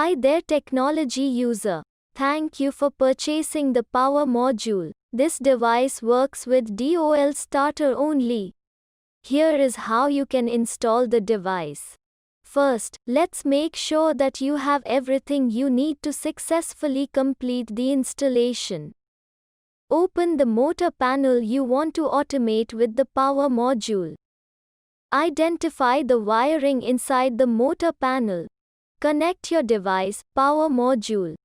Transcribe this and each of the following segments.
Hi there technology user. Thank you for purchasing the power module. This device works with DOL starter only. Here is how you can install the device. First, let's make sure that you have everything you need to successfully complete the installation. Open the motor panel you want to automate with the power module. Identify the wiring inside the motor panel. Connect your device, power module.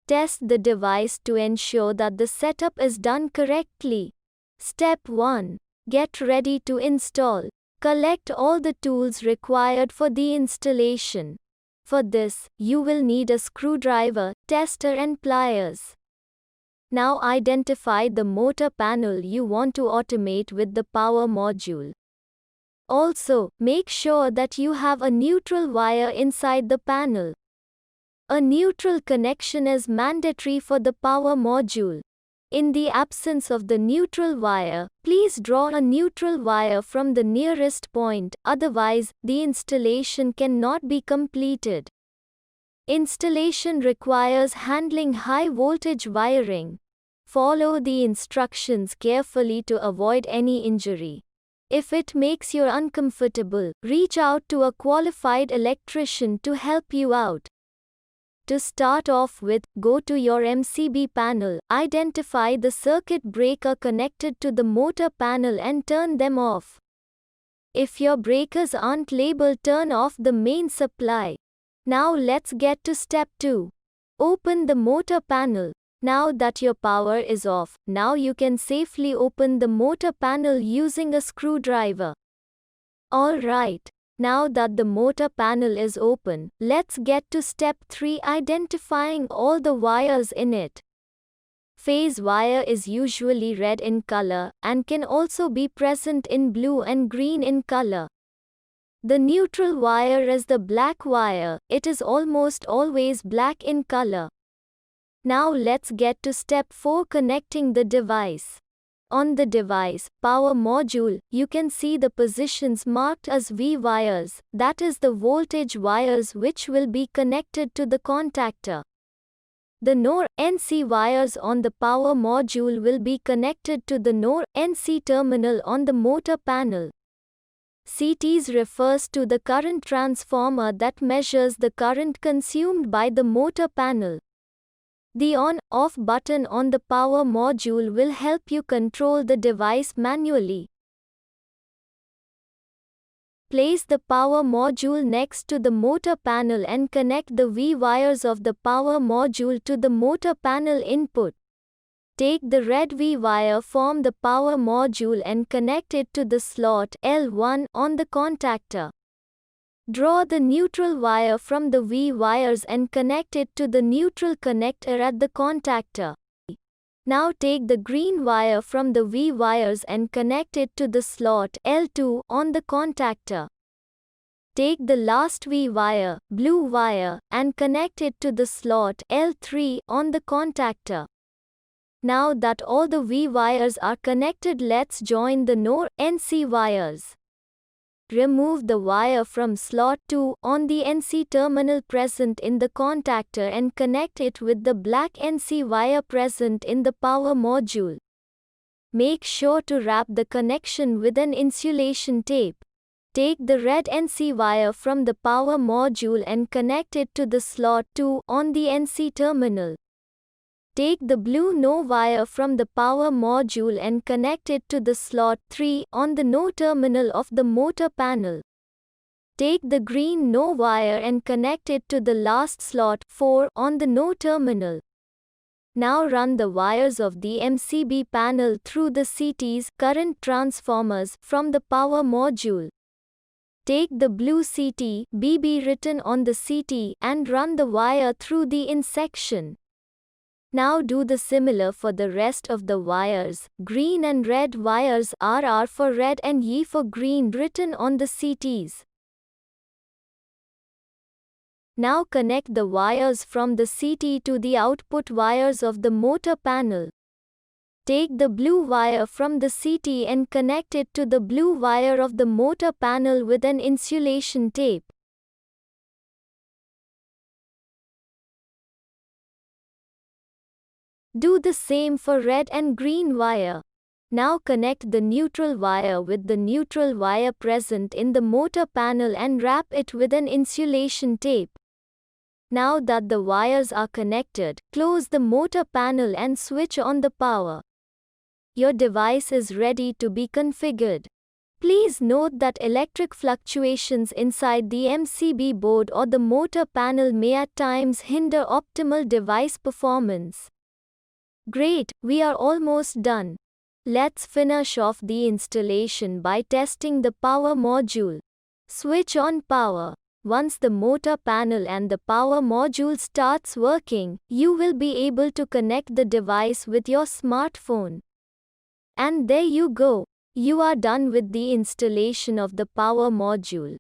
Test the device to ensure that the setup is done correctly. Step 1. Get ready to install. Collect all the tools required for the installation. For this, you will need a screwdriver, tester and pliers. Now identify the motor panel you want to automate with the power module. Also, make sure that you have a neutral wire inside the panel. A neutral connection is mandatory for the power module. In the absence of the neutral wire, please draw a neutral wire from the nearest point, otherwise, the installation cannot be completed. Installation requires handling high voltage wiring. Follow the instructions carefully to avoid any injury. If it makes you uncomfortable, reach out to a qualified electrician to help you out. To start off with, go to your MCB panel, identify the circuit breaker connected to the motor panel and turn them off. If your breakers aren't labeled, turn off the main supply. Now let's get to step 2. Open the motor panel. Now that your power is off, now you can safely open the motor panel using a screwdriver. Alright, now that the motor panel is open, let's get to step 3, identifying all the wires in it. Phase wire is usually red in color, and can also be present in blue and green in color. The neutral wire is the black wire, it is almost always black in color. Now let's get to step 4, connecting the device. On the device, power module, you can see the positions marked as V wires, that is the voltage wires which will be connected to the contactor. The NOR-NC wires on the power module will be connected to the NOR-NC terminal on the motor panel. CTs refers to the current transformer that measures the current consumed by the motor panel. The on-off button on the power module will help you control the device manually. Place the power module next to the motor panel and connect the V wires of the power module to the motor panel input. Take the red V wire from the power module and connect it to the slot L1 on the contactor. Draw the neutral wire from the V wires and connect it to the neutral connector at the contactor. Now take the green wire from the V wires and connect it to the slot L2 on the contactor. Take the last V wire, blue wire, and connect it to the slot L3 on the contactor. Now that all the V wires are connected, let's join the NOR-NC wires. Remove the wire from slot 2 on the NC terminal present in the contactor and connect it with the black NC wire present in the power module. Make sure to wrap the connection with an insulation tape. Take the red NC wire from the power module and connect it to the slot 2 on the NC terminal. Take the blue NO wire from the power module and connect it to the slot 3 on the NO terminal of the motor panel. Take the green NO wire and connect it to the last slot 4 on the NO terminal. Now run the wires of the MCB panel through the CTs, current transformers, from the power module. Take the blue CT, BB written on the CT, and run the wire through the in section. Now do the similar for the rest of the wires. Green and red wires, RR for red and Y for green, written on the CTs. Now connect the wires from the CT to the output wires of the motor panel. Take the blue wire from the CT and connect it to the blue wire of the motor panel with an insulation tape. Do the same for red and green wire. Now connect the neutral wire with the neutral wire present in the motor panel and wrap it with an insulation tape. Now that the wires are connected, close the motor panel and switch on the power. Your device is ready to be configured. Please note that electric fluctuations inside the MCB board or the motor panel may at times hinder optimal device performance. Great, we are almost done. Let's finish off the installation by testing the power module. Switch on power. Once the motor panel and the power module starts working, you will be able to connect the device with your smartphone. And there you go. You are done with the installation of the power module.